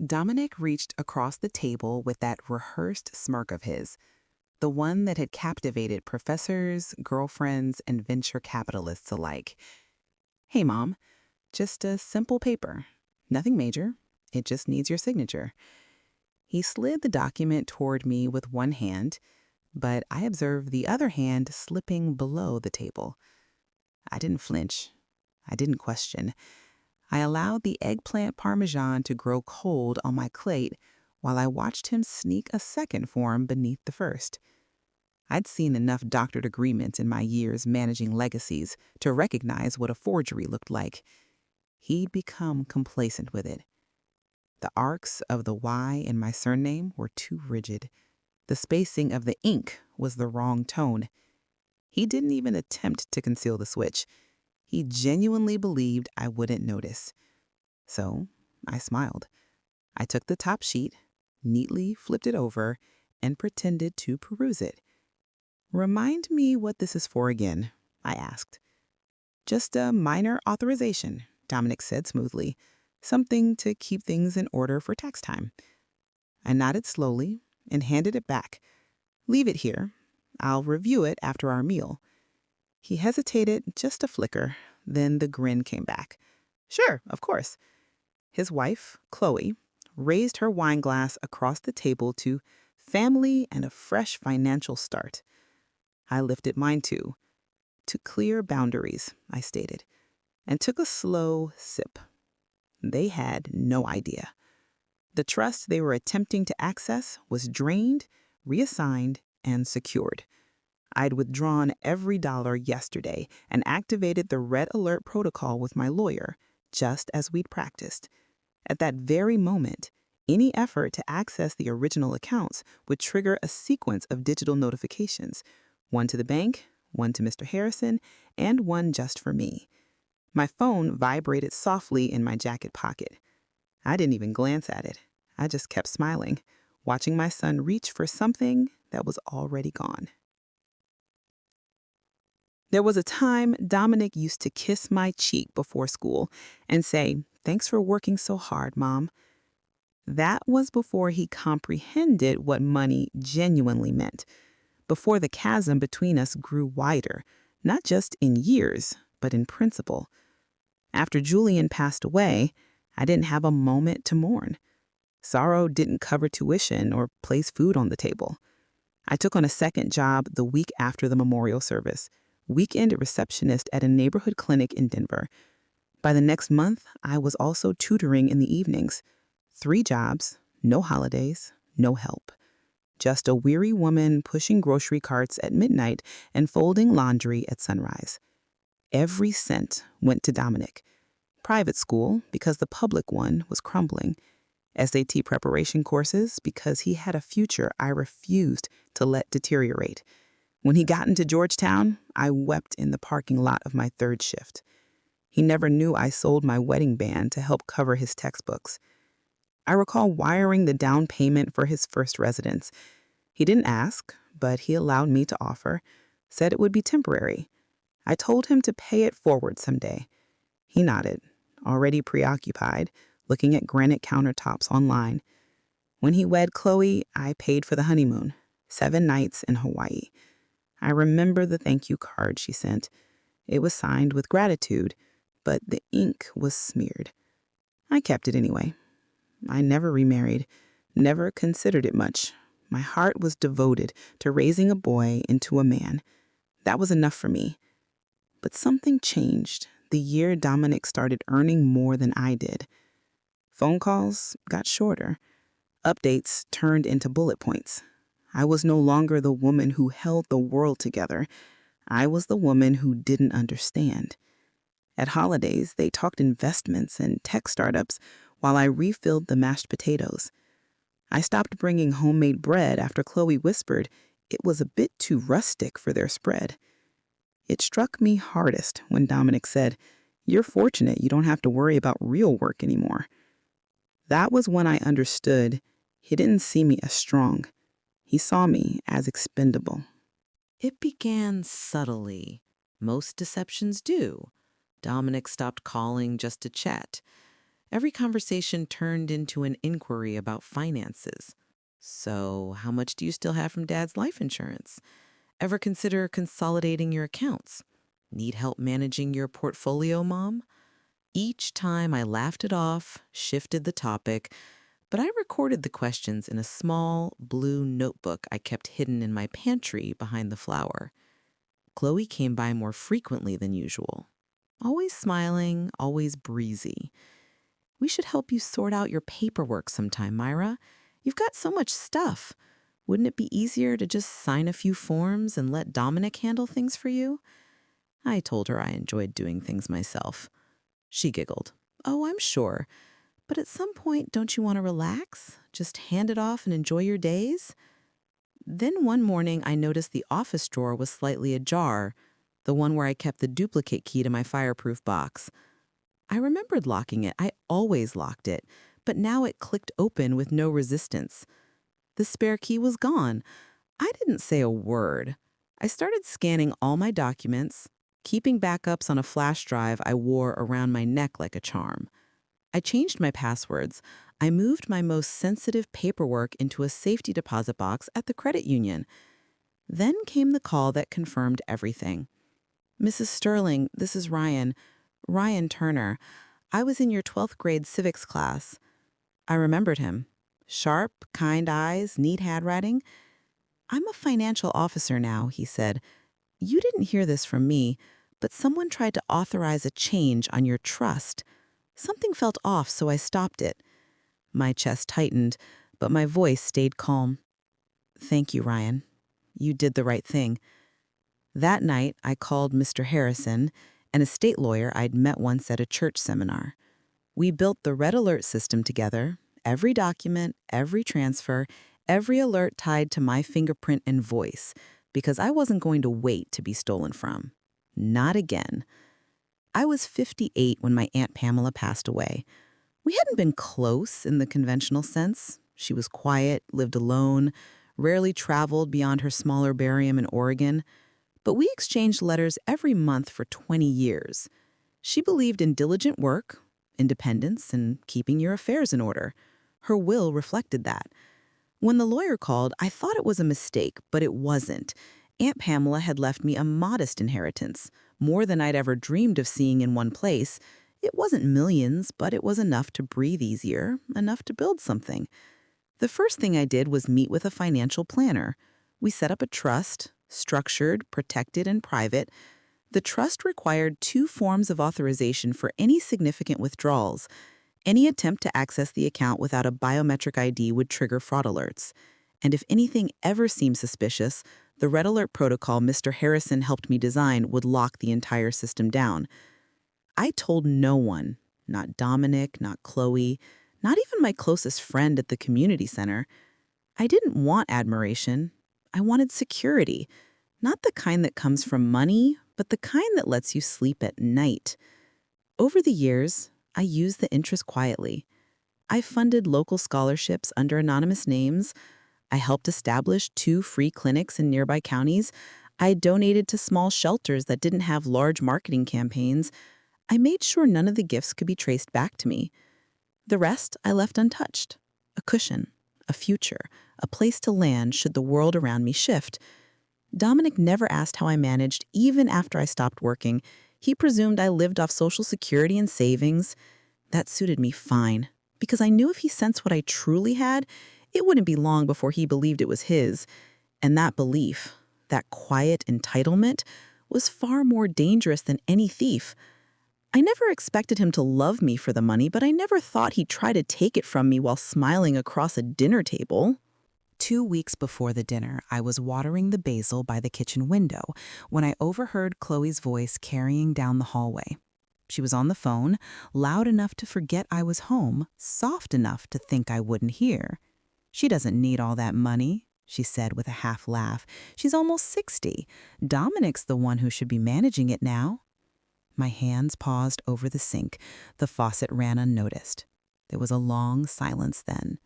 Dominic reached across the table with that rehearsed smirk of his, the one that had captivated professors, girlfriends, and venture capitalists alike. Hey, Mom, just a simple paper. Nothing major. It just needs your signature. He slid the document toward me with one hand, but I observed the other hand slipping below the table. I didn't flinch. I didn't question. I allowed the eggplant parmesan to grow cold on my plate while I watched him sneak a second form beneath the first. I'd seen enough doctored agreements in my years managing legacies to recognize what a forgery looked like. He'd become complacent with it. The arcs of the Y in my surname were too rigid. The spacing of the ink was the wrong tone. He didn't even attempt to conceal the switch. He genuinely believed I wouldn't notice. So I smiled. I took the top sheet, neatly flipped it over, and pretended to peruse it. "Remind me what this is for again," I asked. "Just a minor authorization," Dominic said smoothly. "Something to keep things in order for tax time." I nodded slowly and handed it back. "Leave it here. I'll review it after our meal." He hesitated just a flicker, then the grin came back. "Sure, of course." His wife, Chloe, raised her wine glass across the table to family and a fresh financial start. I lifted mine too. "To clear boundaries," I stated, and took a slow sip. They had no idea. The trust they were attempting to access was drained, reassigned, and secured. I'd withdrawn every dollar yesterday and activated the red alert protocol with my lawyer, just as we'd practiced. At that very moment, any effort to access the original accounts would trigger a sequence of digital notifications, one to the bank, one to Mr. Harrison, and one just for me. My phone vibrated softly in my jacket pocket. I didn't even glance at it. I just kept smiling, watching my son reach for something that was already gone. There was a time Dominic used to kiss my cheek before school and say, "Thanks for working so hard, Mom." That was before he comprehended what money genuinely meant, before the chasm between us grew wider, not just in years, but in principle. After Julian passed away, I didn't have a moment to mourn. Sorrow didn't cover tuition or place food on the table. I took on a second job the week after the memorial service, weekend receptionist at a neighborhood clinic in Denver. By the next month, I was also tutoring in the evenings. 3 jobs, no holidays, no help. Just a weary woman pushing grocery carts at midnight and folding laundry at sunrise. Every cent went to Dominic. Private school, because the public one was crumbling. SAT preparation courses, because he had a future I refused to let deteriorate. When he got into Georgetown, I wept in the parking lot of my third shift. He never knew I sold my wedding band to help cover his textbooks. I recall wiring the down payment for his first residence. He didn't ask, but he allowed me to offer, said it would be temporary. I told him to pay it forward someday. He nodded, already preoccupied, looking at granite countertops online. When he wed Chloe, I paid for the honeymoon, 7 nights in Hawaii. I remember the thank you card she sent. It was signed with gratitude, but the ink was smeared. I kept it anyway. I never remarried, never considered it much. My heart was devoted to raising a boy into a man. That was enough for me. But something changed the year Dominic started earning more than I did. Phone calls got shorter. Updates turned into bullet points. I was no longer the woman who held the world together. I was the woman who didn't understand. At holidays, they talked investments and tech startups while I refilled the mashed potatoes. I stopped bringing homemade bread after Chloe whispered it was a bit too rustic for their spread. It struck me hardest when Dominic said, "You're fortunate you don't have to worry about real work anymore." That was when I understood he didn't see me as strong. He saw me as expendable. It began subtly. Most deceptions do. Dominic stopped calling just to chat. Every conversation turned into an inquiry about finances. So, how much do you still have from Dad's life insurance? Ever consider consolidating your accounts? Need help managing your portfolio, Mom? Each time I laughed it off, shifted the topic, but I recorded the questions in a small blue notebook I kept hidden in my pantry behind the flour. Chloe came by more frequently than usual. Always smiling, always breezy. We should help you sort out your paperwork sometime, Myra. You've got so much stuff. Wouldn't it be easier to just sign a few forms and let Dominic handle things for you? I told her I enjoyed doing things myself. She giggled. Oh, I'm sure. But at some point, don't you want to relax? Just hand it off and enjoy your days? Then one morning, I noticed the office drawer was slightly ajar, the one where I kept the duplicate key to my fireproof box. I remembered locking it. I always locked it, but now it clicked open with no resistance. The spare key was gone. I didn't say a word. I started scanning all my documents, keeping backups on a flash drive I wore around my neck like a charm. I changed my passwords. I moved my most sensitive paperwork into a safety deposit box at the credit union. Then came the call that confirmed everything. Mrs. Sterling, this is Ryan. Ryan Turner. I was in your 12th grade civics class. I remembered him. Sharp, kind eyes, neat handwriting. I'm a financial officer now, he said. You didn't hear this from me, but someone tried to authorize a change on your trust. Something felt off, so I stopped it. My chest tightened, but my voice stayed calm. Thank you, Ryan. You did the right thing. That night, I called Mr. Harrison, an estate lawyer I'd met once at a church seminar. We built the Red Alert system together, every document, every transfer, every alert tied to my fingerprint and voice, because I wasn't going to wait to be stolen from. Not again. I was 58 when my Aunt Pamela passed away. We hadn't been close in the conventional sense. She was quiet, lived alone, rarely traveled beyond her smaller barium in Oregon. But we exchanged letters every month for 20 years. She believed in diligent work, independence, and keeping your affairs in order. Her will reflected that. When the lawyer called, I thought it was a mistake, but it wasn't. Aunt Pamela had left me a modest inheritance, more than I'd ever dreamed of seeing in one place. It wasn't millions, but it was enough to breathe easier, enough to build something. The first thing I did was meet with a financial planner. We set up a trust, structured, protected, and private. The trust required 2 forms of authorization for any significant withdrawals. Any attempt to access the account without a biometric ID would trigger fraud alerts. And if anything ever seemed suspicious, the Red Alert protocol Mr. Harrison helped me design would lock the entire system down. I told no one, not Dominic, not Chloe, not even my closest friend at the community center. I didn't want admiration. I wanted security. Not the kind that comes from money, but the kind that lets you sleep at night. Over the years, I used the interest quietly. I funded local scholarships under anonymous names. I helped establish 2 free clinics in nearby counties. I donated to small shelters that didn't have large marketing campaigns. I made sure none of the gifts could be traced back to me. The rest I left untouched. A cushion, a future, a place to land should the world around me shift. Dominic never asked how I managed, even after I stopped working. He presumed I lived off Social Security and savings. That suited me fine, because I knew if he sensed what I truly had, it wouldn't be long before he believed it was his. And that belief, that quiet entitlement, was far more dangerous than any thief. I never expected him to love me for the money, but I never thought he'd try to take it from me while smiling across a dinner table. 2 weeks before the dinner, I was watering the basil by the kitchen window when I overheard Chloe's voice carrying down the hallway. She was on the phone, loud enough to forget I was home, soft enough to think I wouldn't hear. She doesn't need all that money, she said with a half laugh. She's almost 60. Dominic's the one who should be managing it now. My hands paused over the sink. The faucet ran unnoticed. There was a long silence then.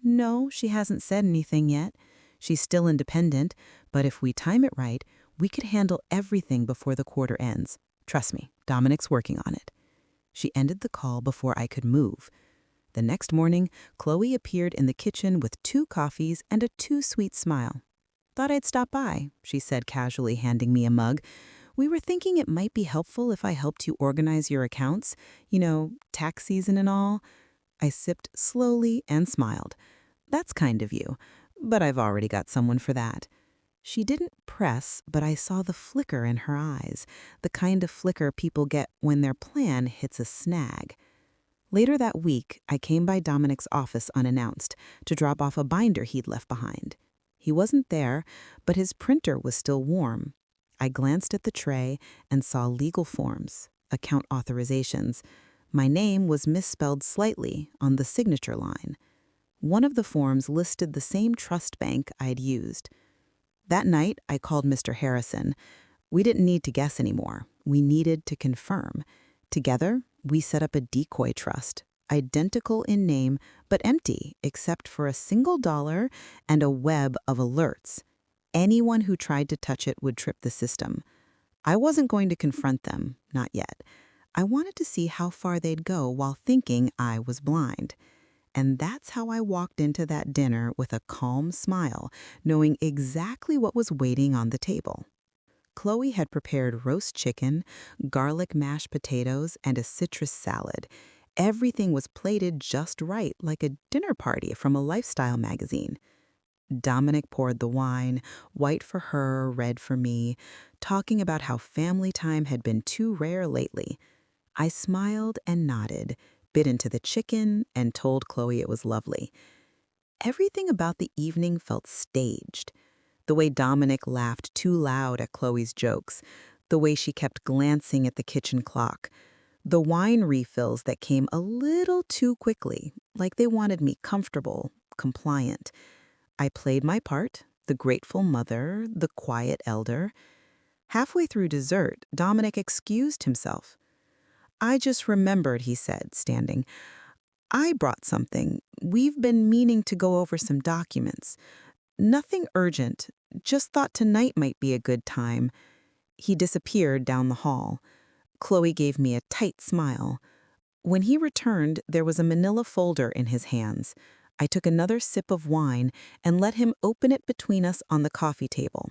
No, she hasn't said anything yet. She's still independent, but if we time it right, we could handle everything before the quarter ends. Trust me, Dominic's working on it. She ended the call before I could move. The next morning, Chloe appeared in the kitchen with 2 coffees and a too sweet smile. "Thought I'd stop by," she said casually, handing me a mug. "We were thinking it might be helpful if I helped you organize your accounts. Tax season and all." I sipped slowly and smiled. "That's kind of you, but I've already got someone for that." She didn't press, but I saw the flicker in her eyes, the kind of flicker people get when their plan hits a snag. Later that week, I came by Dominic's office unannounced to drop off a binder he'd left behind. He wasn't there, but his printer was still warm. I glanced at the tray and saw legal forms, account authorizations. My name was misspelled slightly on the signature line. One of the forms listed the same trust bank I'd used. That night, I called Mr. Harrison. We didn't need to guess anymore. We needed to confirm. Together, we set up a decoy trust, identical in name, but empty except for a single dollar and a web of alerts. Anyone who tried to touch it would trip the system. I wasn't going to confront them, not yet. I wanted to see how far they'd go while thinking I was blind. And that's how I walked into that dinner with a calm smile, knowing exactly what was waiting on the table. Chloe had prepared roast chicken, garlic mashed potatoes, and a citrus salad. Everything was plated just right, like a dinner party from a lifestyle magazine. Dominic poured the wine, white for her, red for me, talking about how family time had been too rare lately. I smiled and nodded, bit into the chicken, and told Chloe it was lovely. Everything about the evening felt staged. The way Dominic laughed too loud at Chloe's jokes, the way she kept glancing at the kitchen clock, the wine refills that came a little too quickly, like they wanted me comfortable, compliant. I played my part, the grateful mother, the quiet elder. Halfway through dessert, Dominic excused himself. "I just remembered," he said, standing. "I brought something. We've been meaning to go over some documents. Nothing urgent. Just thought tonight might be a good time." He disappeared down the hall. Chloe gave me a tight smile. When he returned, there was a manila folder in his hands. I took another sip of wine and let him open it between us on the coffee table.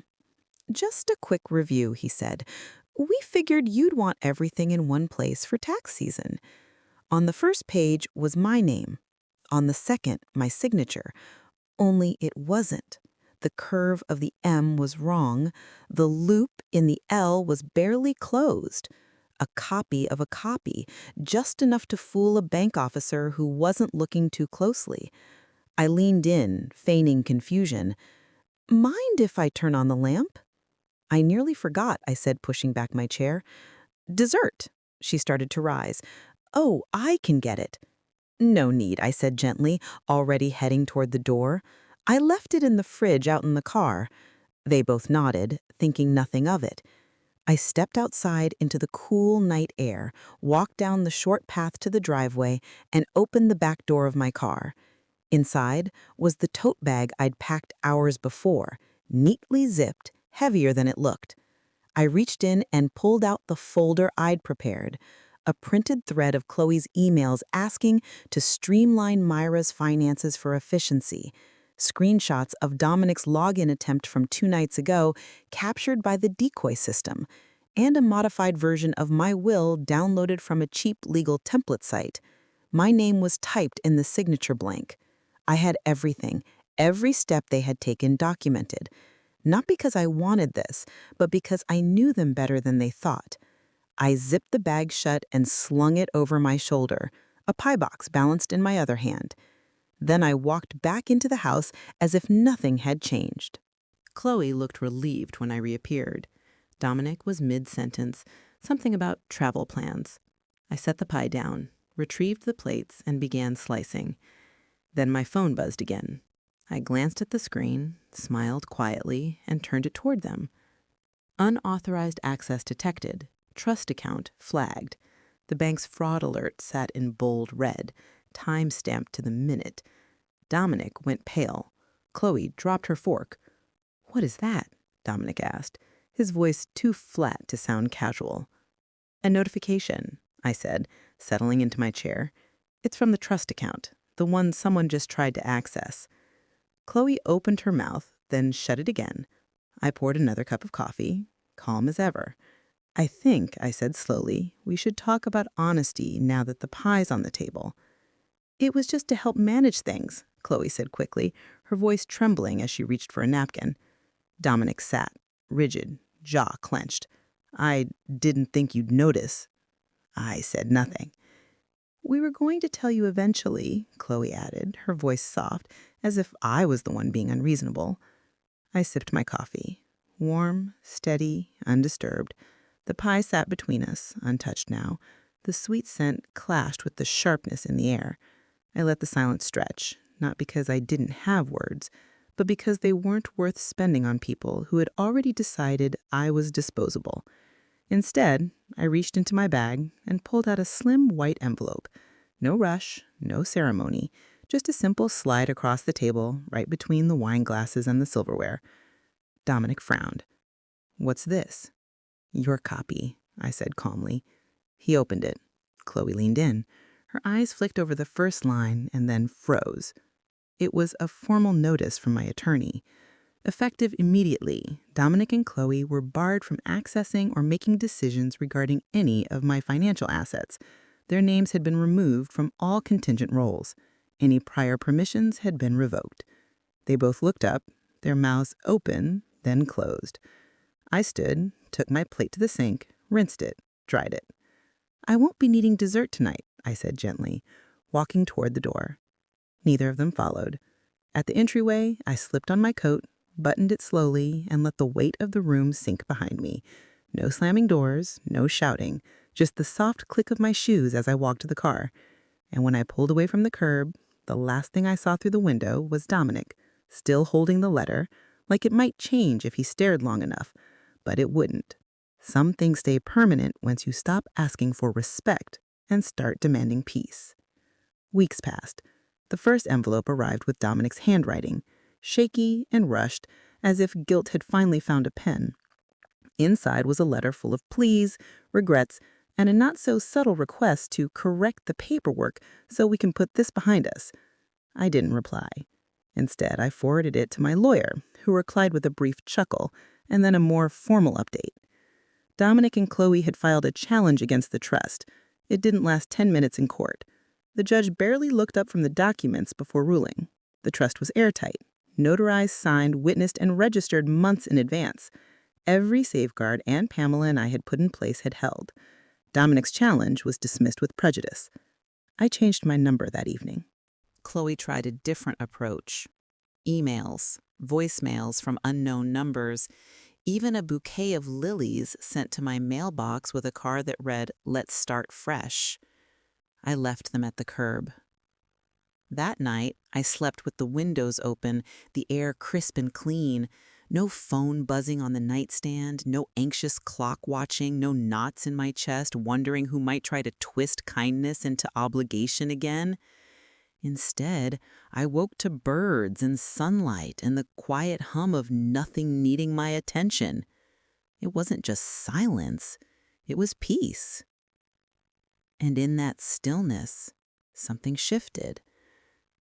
"Just a quick review," he said. "We figured you'd want everything in one place for tax season." On the first page was my name. On the second, my signature. Only it wasn't. The curve of the M was wrong. The loop in the L was barely closed. A copy of a copy, just enough to fool a bank officer who wasn't looking too closely. I leaned in, feigning confusion. "Mind if I turn on the lamp?" "I nearly forgot," I said, pushing back my chair. "Dessert." She started to rise. "Oh, I can get it." "No need," I said gently, already heading toward the door. "I left it in the fridge out in the car." They both nodded, thinking nothing of it. I stepped outside into the cool night air, walked down the short path to the driveway, and opened the back door of my car. Inside was the tote bag I'd packed hours before, neatly zipped, heavier than it looked. I reached in and pulled out the folder I'd prepared, a printed thread of Chloe's emails asking to streamline Myra's finances for efficiency, screenshots of Dominic's login attempt from 2 nights ago captured by the decoy system, and a modified version of my will downloaded from a cheap legal template site. My name was typed in the signature blank. I had everything, every step they had taken documented. Not because I wanted this, but because I knew them better than they thought. I zipped the bag shut and slung it over my shoulder, a pie box balanced in my other hand. Then I walked back into the house as if nothing had changed. Chloe looked relieved when I reappeared. Dominic was mid-sentence, something about travel plans. I set the pie down, retrieved the plates, and began slicing. Then my phone buzzed again. I glanced at the screen, smiled quietly, and turned it toward them. "Unauthorized access detected. Trust account flagged." The bank's fraud alert sat in bold red, time-stamped to the minute. Dominic went pale. Chloe dropped her fork. "What is that?" Dominic asked, his voice too flat to sound casual. "A notification," I said, settling into my chair. "It's from the trust account, the one someone just tried to access." Chloe opened her mouth, then shut it again. I poured another cup of coffee, calm as ever. "I think," I said slowly, "we should talk about honesty now that the pie's on the table." "It was just to help manage things," Chloe said quickly, her voice trembling as she reached for a napkin. Dominic sat, rigid, jaw clenched. "I didn't think you'd notice." I said nothing. "We were going to tell you eventually," Chloe added, her voice soft, as if I was the one being unreasonable. I sipped my coffee. Warm, steady, undisturbed. The pie sat between us, untouched now. The sweet scent clashed with the sharpness in the air. I let the silence stretch, not because I didn't have words, but because they weren't worth spending on people who had already decided I was disposable. Instead, I reached into my bag and pulled out a slim white envelope. No rush, no ceremony, just a simple slide across the table, right between the wine glasses and the silverware. Dominic frowned. "What's this?" "Your copy," I said calmly. He opened it. Chloe leaned in. Her eyes flicked over the first line and then froze. It was a formal notice from my attorney. Effective immediately, Dominic and Chloe were barred from accessing or making decisions regarding any of my financial assets. Their names had been removed from all contingent roles. Any prior permissions had been revoked. They both looked up, their mouths open, then closed. I stood, took my plate to the sink, rinsed it, dried it. "I won't be needing dessert tonight," I said gently, walking toward the door. Neither of them followed. At the entryway, I slipped on my coat, buttoned it slowly, and let the weight of the room sink behind me. No slamming doors, no shouting, just the soft click of my shoes as I walked to the car. And when I pulled away from the curb, the last thing I saw through the window was Dominic, still holding the letter, like it might change if he stared long enough. But it wouldn't. Some things stay permanent once you stop asking for respect and start demanding peace. Weeks passed. The first envelope arrived with Dominic's handwriting, shaky and rushed, as if guilt had finally found a pen. Inside was a letter full of pleas, regrets, and a not-so-subtle request to correct the paperwork so we can put this behind us. I didn't reply. Instead, I forwarded it to my lawyer, who replied with a brief chuckle and then a more formal update. Dominic and Chloe had filed a challenge against the trust. It didn't last 10 minutes in court. The judge barely looked up from the documents before ruling. The trust was airtight, notarized, signed, witnessed, and registered months in advance. Every safeguard Aunt Pamela and I had put in place had held. Dominic's challenge was dismissed with prejudice. I changed my number that evening. Chloe tried a different approach. Emails, voicemails from unknown numbers, even a bouquet of lilies sent to my mailbox with a card that read, "Let's start fresh." I left them at the curb. That night, I slept with the windows open, the air crisp and clean. No phone buzzing on the nightstand, no anxious clock watching, no knots in my chest wondering who might try to twist kindness into obligation again. Instead, I woke to birds and sunlight and the quiet hum of nothing needing my attention. It wasn't just silence, it was peace. And in that stillness, something shifted.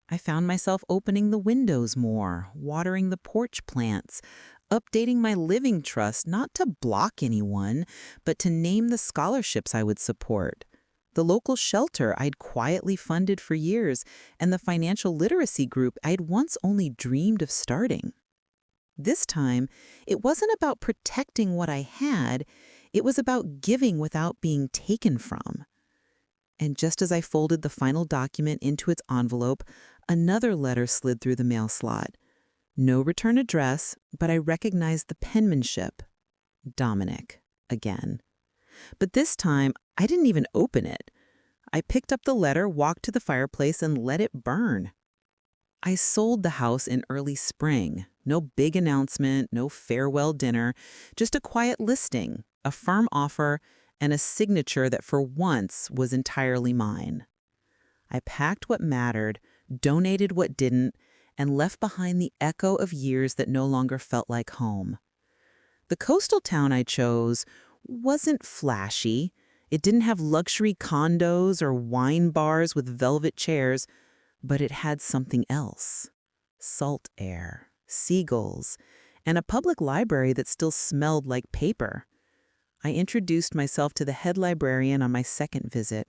I found myself opening the windows more, watering the porch plants, updating my living trust not to block anyone, but to name the scholarships I would support, the local shelter I'd quietly funded for years, and the financial literacy group I'd once only dreamed of starting. This time, it wasn't about protecting what I had, it was about giving without being taken from. And just as I folded the final document into its envelope, another letter slid through the mail slot. No return address, but I recognized the penmanship. Dominic, again. But this time, I didn't even open it. I picked up the letter, walked to the fireplace, and let it burn. I sold the house in early spring. No big announcement, no farewell dinner, just a quiet listing, a firm offer, and a signature that for once was entirely mine. I packed what mattered, donated what didn't, and left behind the echo of years that no longer felt like home. The coastal town I chose wasn't flashy. It didn't have luxury condos or wine bars with velvet chairs, but it had something else. Salt air, seagulls, and a public library that still smelled like paper. I introduced myself to the head librarian on my second visit.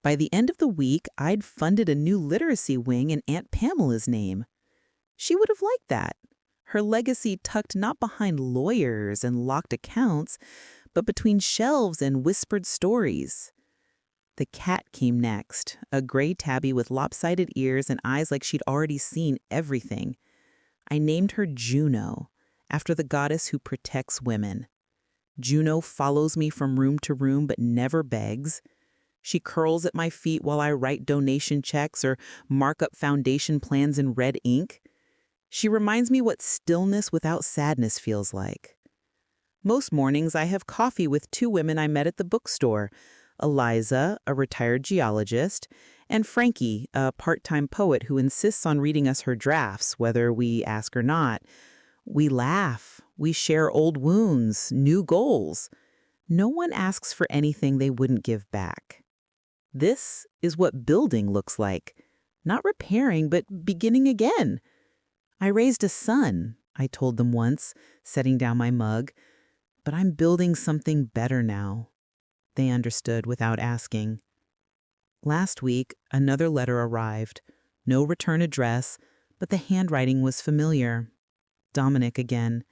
By the end of the week, I'd funded a new literacy wing in Aunt Pamela's name. She would have liked that. Her legacy tucked not behind lawyers and locked accounts, but between shelves and whispered stories. The cat came next, a gray tabby with lopsided ears and eyes like she'd already seen everything. I named her Juno, after the goddess who protects women. Juno follows me from room to room but never begs. She curls at my feet while I write donation checks or mark up foundation plans in red ink. She reminds me what stillness without sadness feels like. Most mornings I have coffee with two women I met at the bookstore, Eliza, a retired geologist, and Frankie, a part-time poet who insists on reading us her drafts, whether we ask or not. We laugh, we share old wounds, new goals. No one asks for anything they wouldn't give back. This is what building looks like. Not repairing, but beginning again. I raised a son, I told them once, setting down my mug, but I'm building something better now. They understood without asking. Last week, another letter arrived. No return address, but the handwriting was familiar. Dominic again.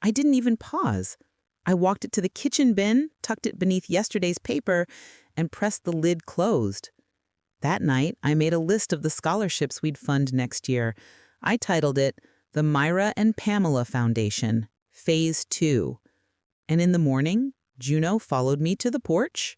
I didn't even pause. I walked it to the kitchen bin, tucked it beneath yesterday's paper, and pressed the lid closed. That night, I made a list of the scholarships we'd fund next year. I titled it The Myra and Pamela Foundation, Phase 2. And in the morning, Juno followed me to the porch,